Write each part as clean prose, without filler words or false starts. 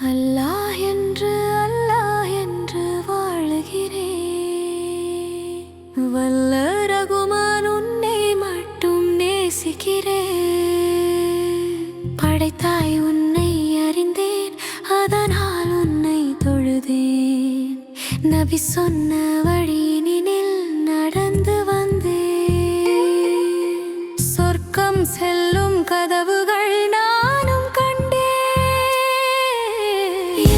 அல்லாஹ் என்று வாழுகிறேன். வல்ல ரகுமான் உன்னை மட்டும் நேசிக்கிறேன். படைத்தாய் உன்னை அறிந்தேன், அதனால் உன்னை தொழுதேன். நபி சொன்ன வழியினில் நடந்து வந்தேன். சொர்க்கம் செல்லும் கதவுகள் நானும் கண்டேன்.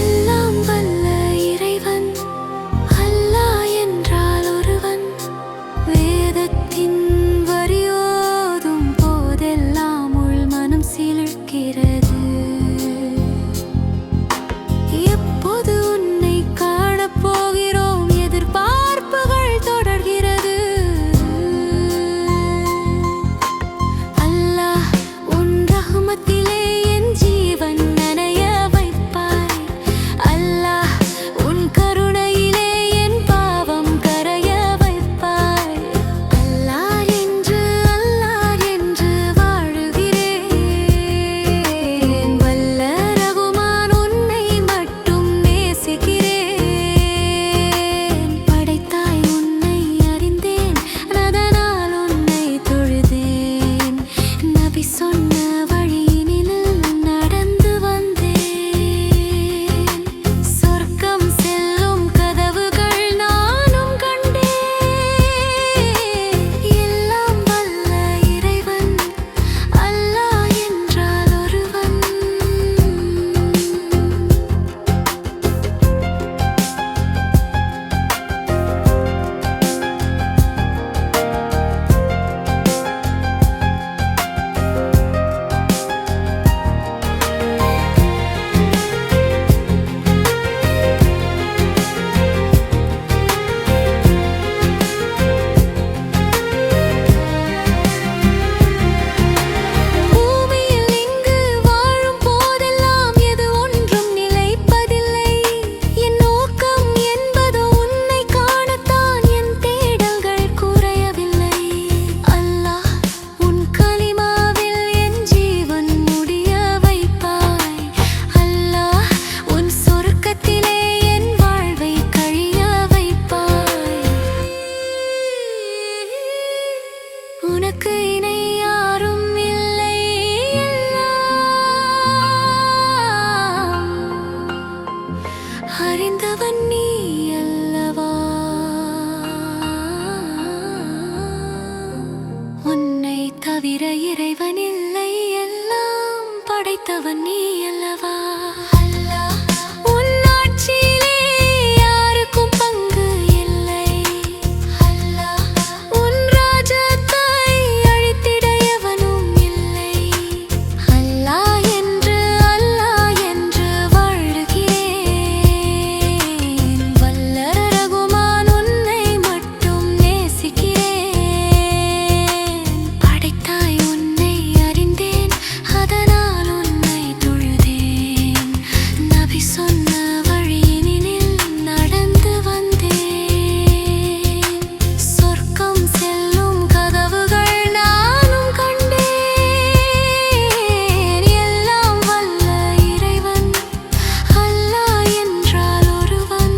எல்லாம் வல்ல இறைவன் அல்லாஹ் என்றால் ஒருவன். வேதத்தின் வரியோதும் போதெல்லாம் உள் மனம் சிலிர்க்கிறது. எப்போது உன்னை காணப் போகிறோம், எதிர்பார்ப்புகள் தொடர்கிறது. அல்லாஹ் உன் ரஹ்மத்திலே என் ஜீவன் நனைய வைப்பாய். அல்லாஹ் உன் கருணையிலே என் பாவம் கரைய வைப்பாய். அல்லாஹ் என்று வாழுகிறேன். வல்ல ரகுமான் உன்னை மட்டும் நேசிக்கிறேன். படைத்தாய் உன்னை அறிந்தேன், அதனால் உன்னை தொழுதேன். நபி சொன்ன வழியினில் நடந்து வந்தேன். சொர்க்கம் செல்லும் கதவுகள் நானும் கண்டேன். எல்லாம் வல்ல இறைவன் அல்லாஹ் என்றால் ஒருவன். பூமியில் இங்கு வாழும் போதெல்லாம் எது ஒன்றும் நிலைப்பதில்லை. என் நோக்கம் என்பது உன்னை காணத்தான், என் தேடல்கள் குறையவில்லை. அல்லாஹ் உன் கலிமாவில் என் ஜீவன் முடிய வைப்பாய். அல்லாஹ் உன் சொர்க்கத்திலே என் வாழ்வை கழிய வைப்பாய். உனக்கு இணை யாரும் இல்லை. எல்லாம் அறிந்தவன் நீ அல்லவா. உன்னை தவிர இறைவன் இல்லை. எல்லாம் படைத்தவன் நீ அல்லவா. அல்லாஹ் உன் ஆட்சியிலே யாருக்கும் பங்கு இல்லை. அல்லாஹ் உன் ராஜ்யத்தை அழித்திட எவனும் இல்லை. அல்லாஹ் என்று வாழுகிறேன். வல்ல ரகுமான் உன்னை மட்டும் நேசிக்கிறேன். படைத்தாய் உன்னை அறிந்தேன், அதனால் உன்னை தொழுதேன். நபி சொன்ன வழியினில் நடந்து வந்தேன். சொர்க்கம் செல்லும் கதவுகள் நானும் கண்டேன். எல்லாம் வல்ல இறைவன் அல்லாஹ் என்றால் ஒருவன்.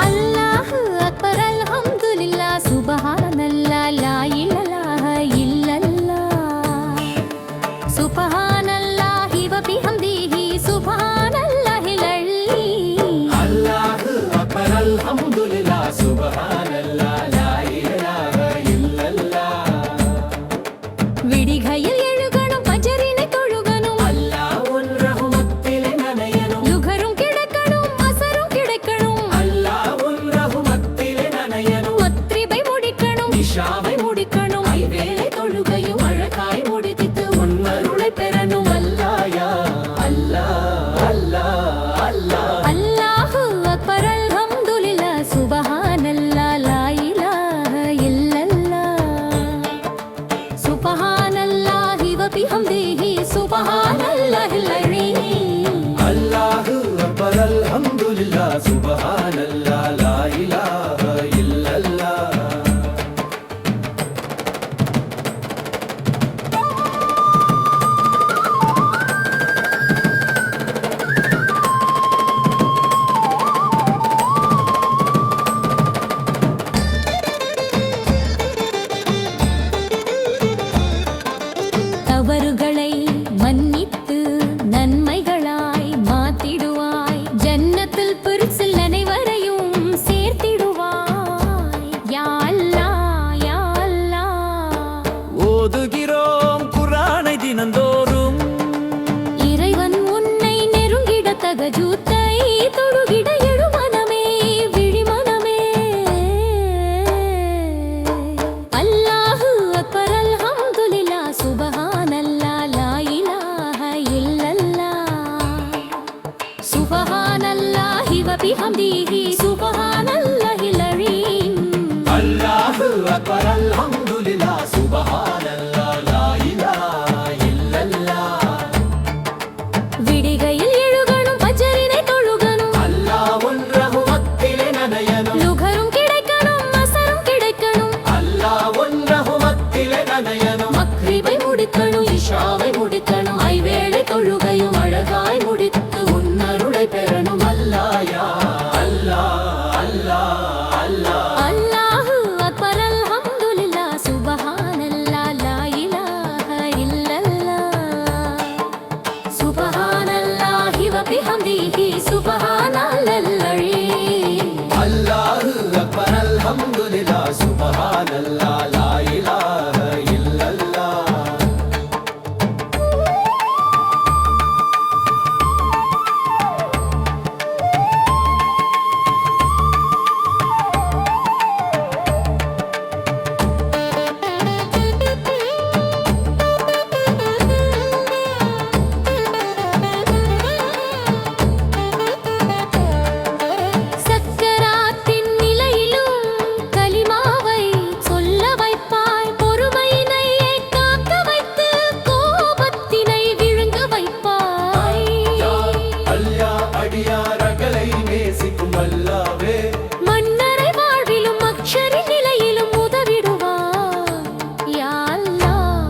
அல்லாஹ் அக்பர், அல்ஹம்துலில்லாஹ், சுப்ஹானல்லாஹ், லா இலாஹ இல்லல்லாஹ். சுப்ஹானல்லாஹி வ பிஹம்திஹி, சுப்ஹானல்லாஹில் அலீம். அல்லாஹு அக்பர், அல்ஹம்துலில்லாஹ், சுப்ஹானல்லாஹ், லா இலாஹ இல்லல்லாஹ். விடிகையில் எழுகணும், பஜரினை தொழுகணும். அல்லாஹ் உன் ரஹ்மத்திலே நனையணும். லுகரும் கிடக்கணும், அசரும் கிடைக்கணும். அல்லாஹ் உன் ரஹ்மத்திலே நனையணும். மத்ரிபை முடிக்கணும், இஷாவை முடிக்கணும். ஐவேளை தொழுகையும் அழகாய் முடித்திட்டு உன் وبحمده سبحان الله العظيم அல்லாஹு அக்பர் அல்ஹம்துலில்லாஹ் சுப்ஹானல்லாஹ் லா இலாஹ இல்லல்லாஹ் தவறுகளை மன்னித்து நன்மைகளாய் மாத்திடுவாய் ஜன்னத்தில் பரிசில் அனைவரையும் சேர்த்திடுவாய் யா அல்லாஹ் யா அல்லாஹ் ஓதுகிறோம் குர்ஆனை தினந்தோறும் இறைவன் உன்னை நெருங்கிட தகஜூத்தை தொழுகிட எழுமனமே விழிமனமே அல்லாஹு அக்பர் அல்ஹம்துலில்லாஹ் சுப்ஹானல்லாஹ் லா இலாஹ இல்லல்லாஹ் சுப்ஹானல்லாஹி வ பிஹம்திஹி சுப்ஹானல்லாஹில் அலீம் அல்லாஹு அக்பர் அல்ஹம்துலில்லாஹ் சுப்ஹானல்லாஹ் லா இலாஹ இல்லல்லாஹ் விடிகையில் எழுகணும் பஜரினை தொழுகணும் அல்லாஹ் உன் ரஹ்மத்திலே நனையணும் லுகரும் கிடைக்கணும் அசரும் கிடைக்கணும் அல்லாஹ் உன் ரஹ்மத்திலே நனையணும் மக்ரிபை முடிக்கணும் இஷாவை முடிக்கணும் ஐவேளை தொழுகையும் அழகாய் முடித்து உன்னருளை பெறணும் அல்லாஹ் யா அல்லாஹ் அல்லாஹ் அல்லாஹ் அல்லாஹு அக்பர் அல்ஹம்துலில்லாஹ் சுப்ஹானல்லாஹ் லா இலாஹ இல்லல்லாஹ் சுப்ஹானல்லாஹி வ பிஹம்திஹி சுப்ஹானல்லாஹில் அலீம் அல்லாஹு அக்பர் அல்ஹம்துலில்லாஹ் சுப்ஹானல்லாஹ் லா இலாஹ இல்லல்லாஹ் சக்கராத்தின் நிலையிலும் கலிமாவை சொல்ல வைப்பாய் பொறுமையினை காக்க வைத்து கோபத்தினை விழுங்க வைப்பாய் அல்லா அடியாரகளை நேசிக்கும் அல்லாவே மன்னரை வாழ்விலும் அக்ஷரி நிலையிலும் உதவிடுவாய் யா அல்லாஹ்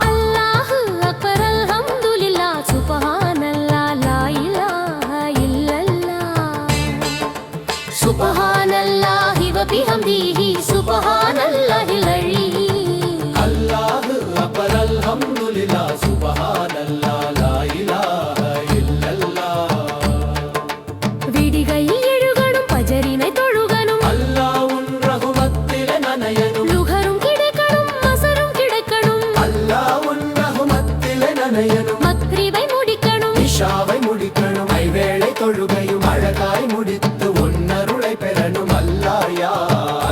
அல்லாஹு அக்பர் அல்ஹம்துலில்லாஹ் சுப்ஹானல்லாஹ் லா இலாஹ இல்லல்லாஹ் சுப்ஹானல்லாஹி வ பிஹம்திஹி சுப்ஹானல்லாஹில் அலீம் அல்லாஹு அக்பர் அல்ஹம்துலில்லாஹ் சுப்ஹானல்லாஹ் லா இலாஹ இல்லல்லாஹ் விடிகையில் எழுகணும் பஜரினை தொழுகணும் அல்லாஹ் உன் ரஹ்மத்திலே நனையணும் லுகரும் கிடைக்கணும் அசரும் கிடைக்கணும் அல்லாஹ் உன் ரஹ்மத்திலே நனையணும் மக்ரிபை முடிக்கணும் இஷாவை முடிக்கணும் ஐவேளை தொழுகையும் அழகாய் முடித்து உன்னருளை பெறணும் அல்லாஹ் யா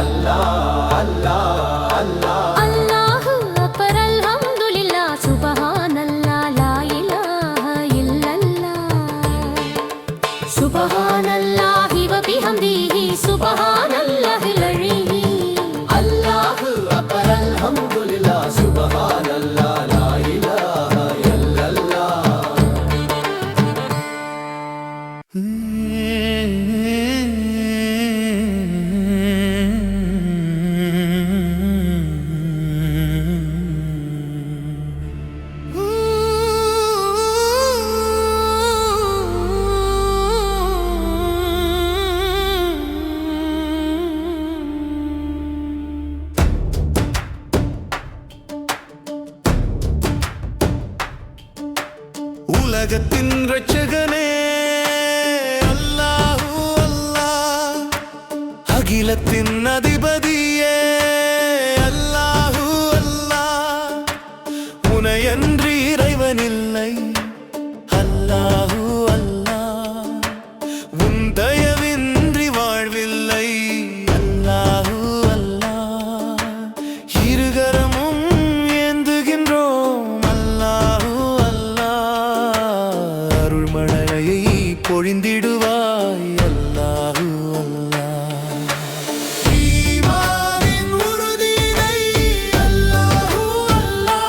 அல்லாஹ் அல்லாஹ் அல்லாஹ் அல்லாஹு அக்பர் அல்ஹம்துலில்லாஹ் சுப்ஹானல்லாஹ் லா இலாஹ இல்லல்லாஹ் சுப்ஹானல்லாஹி வ பிஹம்திஹி சுப்ஹானல்லாஹில் அலீம் அல்லாஹு அக்பர் அல்ஹம்துலில்லாஹ் சுப்ஹானல்லாஹ் லா இலாஹ இல்லல்லாஹ் உலகத்தின் ரட்சகனே அல்லாஹு அல்லாஹ் அகிலத்தின் அதிபதியே அல்லாஹு அல்லாஹ் உனையன்றி இறைவனில்லை அல்லாஹு அல்லாஹ் உன் தயவின்றி வாழ்வில்லை அல்லாஹு அல்லாஹ் இருகரமும் ஏந்துகின்றோம் அல்லாஹு அல்லாஹ் அருள்மழையை பொழிந்திடுவாய் அல்லாஹு அல்லாஹ் ஈமானின் உறுதியை அல்லாஹு அல்லாஹ்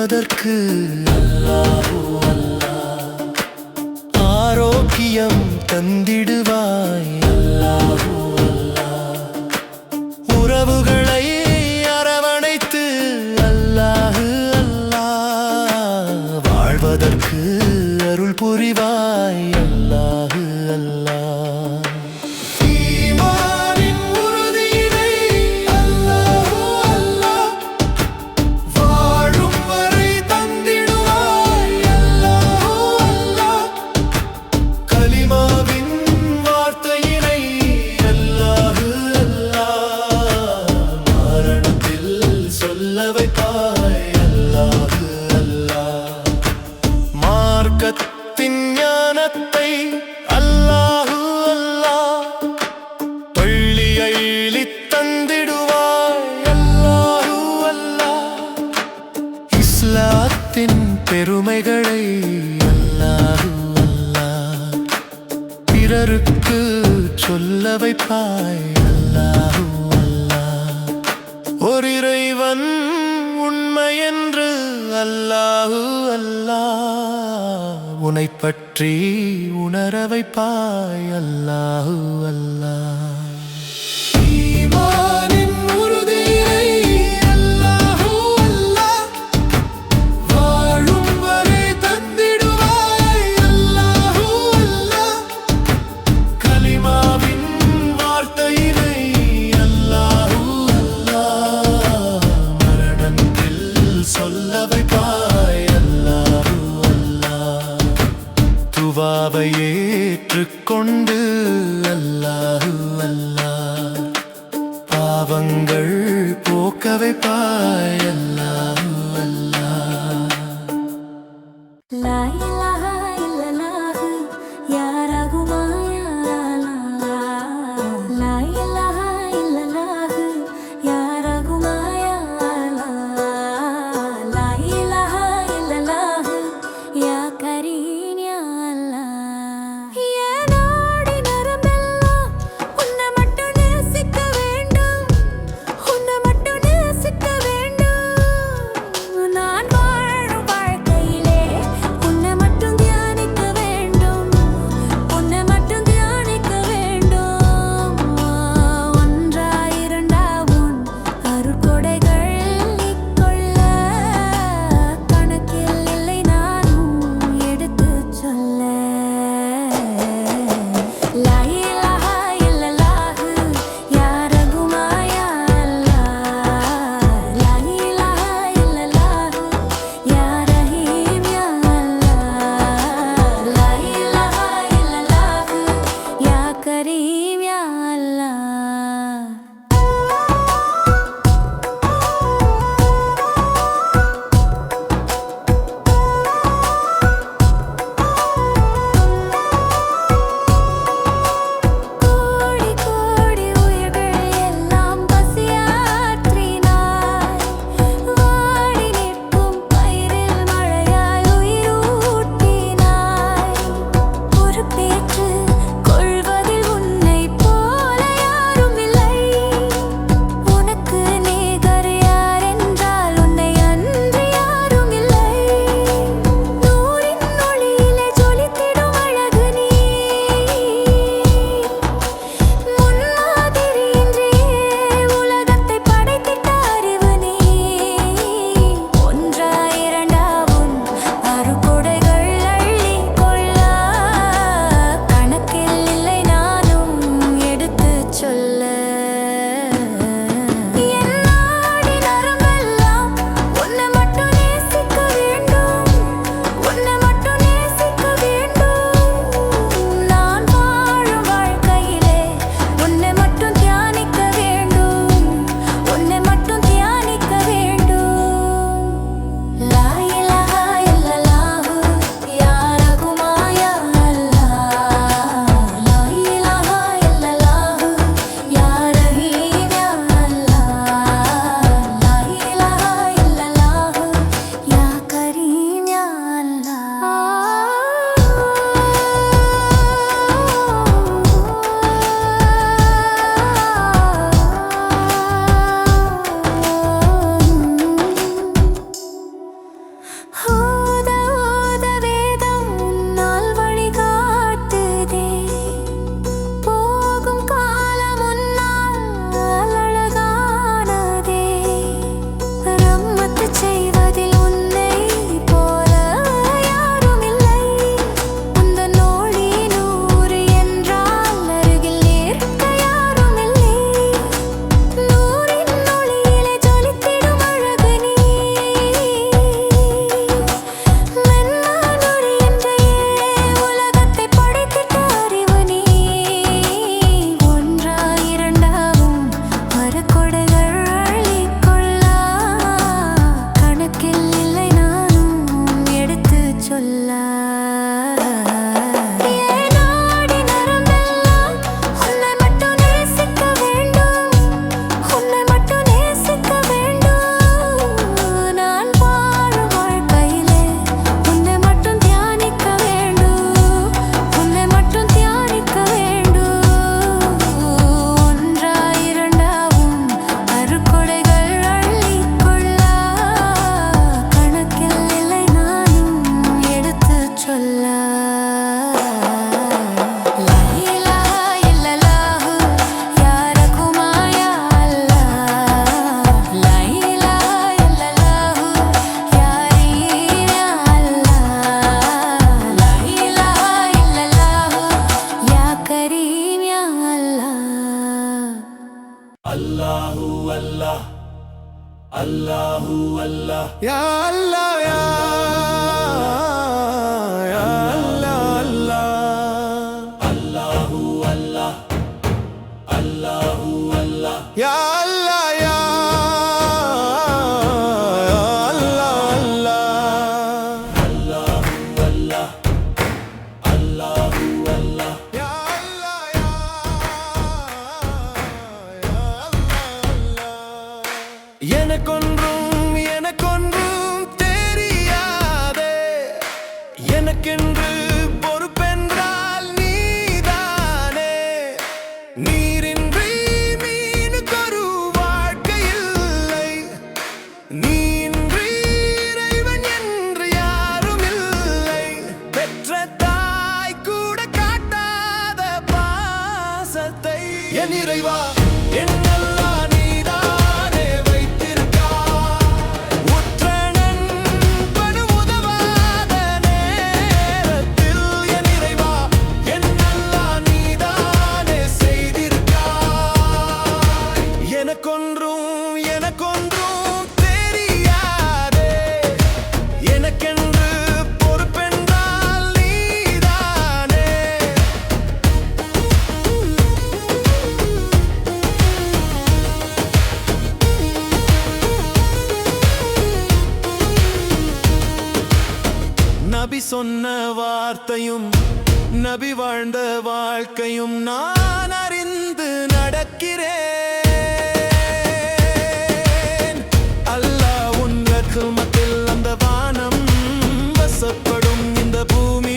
வாழ்வதற்கு அல்லாஹு அல்லாஹ். ஆரோக்கியம் தந்திடுவாய் அல்லாஹு அல்லாஹ். உறவுகளை அரவணைத்து அல்லாஹு அல்லாஹ். வாழ்வதற்கு அருள் புரிவாய் அல்லாஹு அல்லாஹ். ஈமானின் உறுதியினை அல்லாஹு அல்லாஹ். வாழும் வரை தந்திடுவாய் அல்லாஹு அல்லாஹ். கலிமாவின் வார்த்தையினை அல்லாஹு அல்லாஹ். மரணத்தில் சொல்ல வைப்பாய் அல்லாஹு அல்லாஹ். மார்க்கத்தின் ஞானத்தை அல்லாஹு அல்லாஹ். பள்ளியை தந்திடுவாய் அல்லாஹு அல்லாஹ். இஸ்லாத்தின் பெருமைகளை அல்லாஹு அல்லாஹ். பிறருக்கு சொல்ல வைப்பாய் அல்லாஹு அல்லாஹ். ஒரு இறைவன் உண்மை என்று அல்லாஹு அல்லாஹ். உனைப் பற்றி உணர வைப்பாய் அல்லாஹு அல்லாஹ். ஈமானின் உறுதியை அல்லாஹு அல்லாஹ். வாழும் வரை தந்திடுவாய் அல்லாஹு அல்லாஹ். கலிமாவின் வார்த்தையினை அல்லாஹு அல்லாஹ். மரணத்தில் சொல்ல வைப்பாய் அல்லாஹு அல்லாஹ். துவாவை ஏற்றுக்கொண்டு அல்லாஹு அல்லாஹ். பாவங்கள் போக்க வைப்பாய் அல்லாஹு அல்லாஹ். லா இலாஹா இல்லல்லாஹு யா ரஹ்மான் யா அல்லாஹ். லா இலாஹா இல்லல்லாஹு யா ரஹ்மான் யா அல்லாஹ். லா இலாஹா இல்லல்லாஹு யா கரீம் யா அல்லாஹ். என் நாடி நரம்பெல்லாம் உன்னை மட்டும் நேசிக்க வேண்டும், உன்னை மட்டும் நேசிக்க வேண்டும். நான் வாழும் வாழ்க்கையிலே உன்னை மட்டும் தியானிக்க வேண்டும், உன்னை மட்டும் தியானிக்க வேண்டும். ஒன்றா இரண்டா உன் அருட்கொடைகள் நிற்கொள்ள கணக்கில் இல்லை நானும் எடுத்துச் சொல்ல. லா இலாஹா இல்லல்லாஹு யா ரஹ்மான் யா அல்லாஹ். லா இலாஹா இல்லல்லாஹு யா ரஹீம் யா அல்லாஹ். லா இலாஹா இல்லல்லாஹு யா கரீம் யா அல்லாஹ். கோடி கோடி உயிர்கள் எல்லாம் பசியாற்றினாய். வாடி நிற்கும் பயிரில் மழையாய் உயிரூட்டினாய். பொறுப்பேற்று கொள்வதில் உன்னை போல் Allahu Allah, Allahu Allah, Ya Allah, Ya Allah, Allah, Allahu Allah, Allahu Allah, Ya Allah, Ya Allah, Allah, Allahu Allah, Allahu Allah, Ya Allah, Ya எனக்கொன்றும் தெரியாதே, எனக்கென்று பொறுப்பென்றால் நீதானே. நீரின்றி மீனுக்கொரு வாழ்க்கை இல்லை, நீயின்றி இறைவன் என்று யாரும் இல்லை. பெற்ற தாய் கூட காட்டாத பாசத்தை என் இறைவா என்னெல்லாம் நீதானே வைத்திருக்காய். உற்ற நண்பனும் உதவாத நேரத்தில் என் இறைவா என்னெல்லாம் நீதானே செய்திருக்காய். எனக்கொன்றும் தெரியாதே, எனக்கென்று பொறுப்பென்றால் நீதானே. நபி சொன்ன வார்த்தையும் நபி வாழ்ந்த வாழ்க்கையும் நான் அறிந்து நடக்கிறேன். அல்லாஹ் உன் ரஹ்மத்தில் அந்த வானம் வசப்படும், இந்த பூமி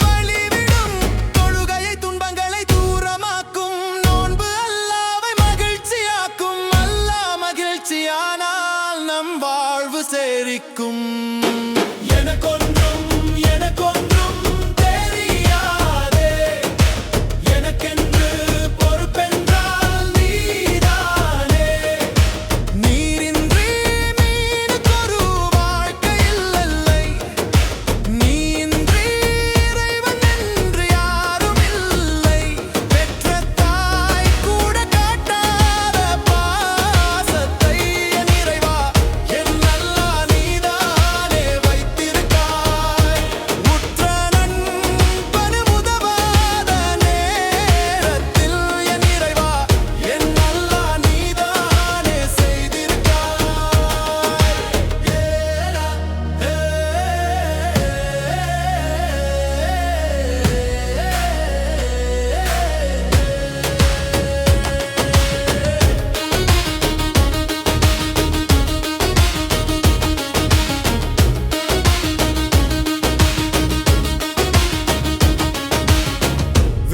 வழிவிடும். தொழுகையை துன்பங்களை தூரமாக்கும், நோன்பு அல்லாஹ்வை மகிழ்ச்சியாக்கும். அல்லாஹ் மகிழ்ச்சியானால் நம் வாழ்வு சேரிக்கும். எனக்கொன்றும் தெரியாதே, எனக்கென்று பொறுப்பென்றால் நீதானே. நீரின்றி மீனுக்கொரு வாழ்க்கை இல்லை, நீயின்றி இறைவன் என்று யாரும் இல்லை. பெற்ற தாய் கூட காட்டாத பாசத்தை என் இறைவா என்னெல்லாம் நீதானே வைத்திருக்காய். உற்ற நண்பனும் உதவாத நேரத்தில் என் இறைவா என்னெல்லாம் நீதானே செய்திருக்காய். ஏலா,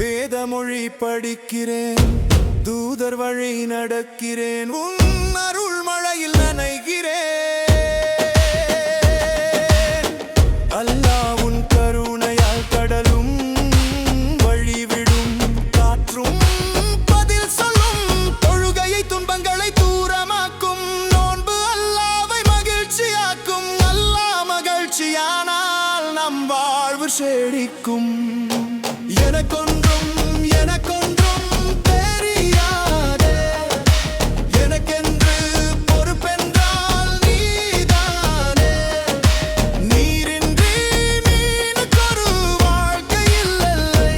வேதமொழி படிக்கிறேன், தூதர் வழி நடக்கிறேன், உன் அருள் மழையில் நனைகிறேன். அல்லாஹ் உன் கருணையால் கடலும் வழிவிடும், காற்றும் பதில் சொல்லும். தொழுகையை துன்பங்களை தூரமாக்கும், நோன்பு அல்லாஹ்வை மகிழ்ச்சியாக்கும். அல்லாஹ் மகிழ்ச்சியானால் நம் வாழ்வு செழிக்கும். எனக்கொன்றும் தெரியாதே, எனக்கென்று பொறுப்பென்றால் நீதானே. நீரின்றி மீனுக்கொரு வாழ்க்கை இல்லை,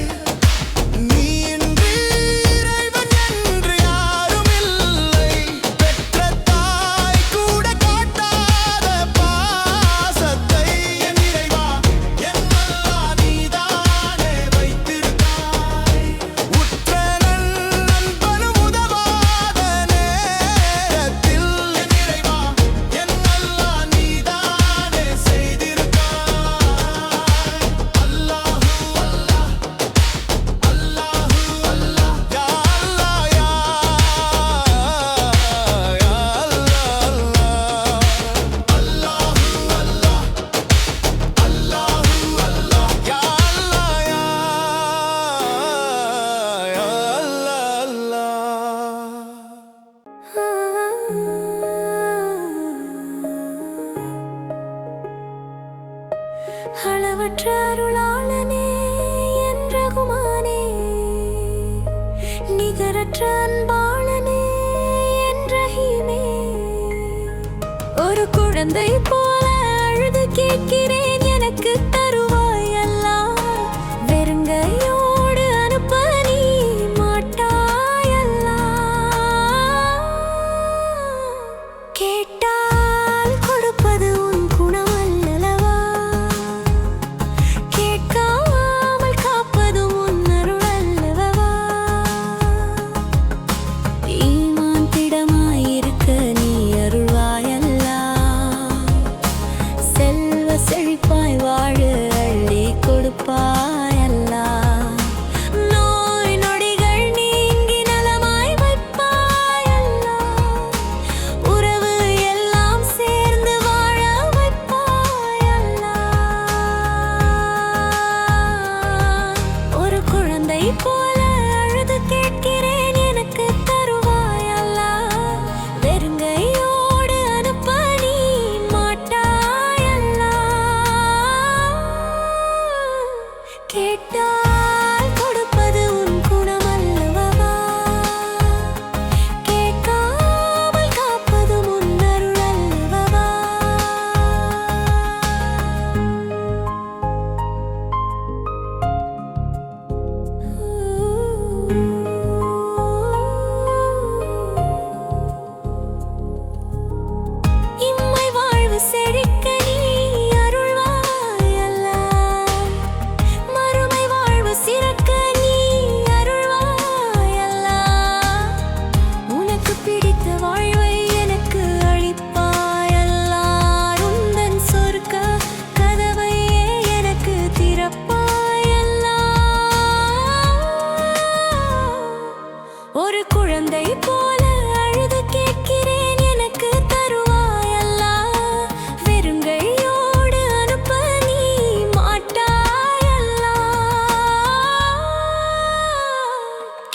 நீயின்றி இறைவன் என்று யாரும் இல்லை. பெற்ற தாய் கூட காட்டாத பாசத்தை என் இறைவா என்னெல்லாம் நீதானே வைத்திருக்காய். உற்ற நண்பனும் உதவாத நேரத்தில் என் இறைவா என்னெல்லாம் நீதானே செய்திருக்காய். அல்லாஹு அல்லாஹ், அல்லாஹு அல்லாஹ், யா அல்லாஹ், யா அல்லாஹ், அல்லாஹு அல்லாஹ், அல்லாஹு அல்லாஹ், யா அல்லாஹ், யா அல்லாஹ். அளவற்ற அருளாளனே என் ரகுமானே, நிகரற்ற அன்பாளனே குழந்தை போல அழுது கேட்கிறேன் எனக்கு தருவாய் அல்லாஹ் வெறுங்கையோடு அனுப்ப நீ மாட்டாய் அல்லாஹ் கேட்டால் கொடுப்பது உன் குணம் அல்லவா கேட்காமல் காப்பது உன் அருள் அல்லவா ஈமான் திடமாயிருக்க நீ அருள்வாய் அல்லாஹ் செல்வ செழிப்பாய் வாழ அள்ளி கொடுப்பாய் அல்லாஹ் நோய் நொடிகள் நீங்கி நலமாய் வைப்பாய் அல்லாஹ் உறவு எல்லாம் சேர்ந்து வாழ வைப்பாய் அல்லாஹ் ஒரு குழந்தை போல அழுது கேட்கிறேன் எனக்கு தருவாய் அல்லாஹ் வெறுங்கையோடு அனுப்ப நீ மாட்டாய் அல்லாஹ் கேட்டால் கொடுப்பது உன் குணம் அல்லவா கேட்காமல் காப்பது உன் அருள் அல்லவா இம்மை வாழ்வு செழிக்க நீ அருள்வாய் அல்லாஹ் மறுமை வாழ்வு சிறக்க நீ அருள்வாய் அல்லாஹ் உனக்கு பிடித்த வாழ்வை எனக்கு அளிப்பாய் அல்லாஹ் உந்தன் சொர்க்க கதவையே எனக்கு திறப்பாய் அல்லாஹ் ஒரு குழந்தை போல அழுது கேட்கிறேன் எனக்கு தருவாய் அல்லாஹ் வெறுங்கையோடு அனுப்ப நீ மாட்டாய் அல்லாஹ்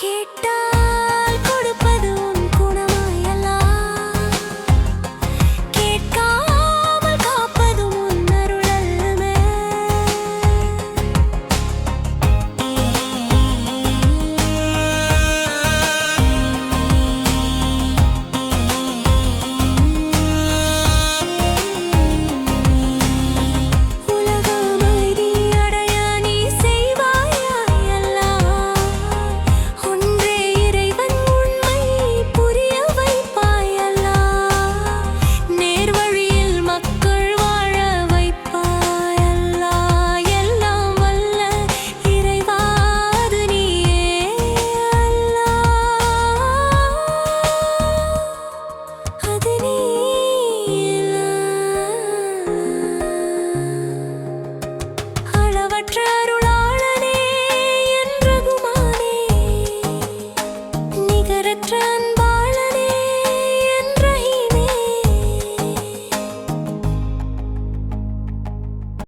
கேட்டால் கொடுப்பது உன் குணமாய் அல்லாஹ் கேட்காமல் காப்பது உன் அருள் அல்லவே உலக அமைதி அடைய நீ செய்வாய் அல்லாஹ் ஒன்றே இறைவன் உண்மை புரிய வைப்பாய் அல்லாஹ் நேர்வழியில் மக்கள் வாழ வைப்பாய் அல்லாஹ் எல்லாம் வல்ல இறைவா அது நீயே அல்லாஹ் அது நீயே அளவற்ற அருளாளனே என் ரகுமானே நிகரற்ற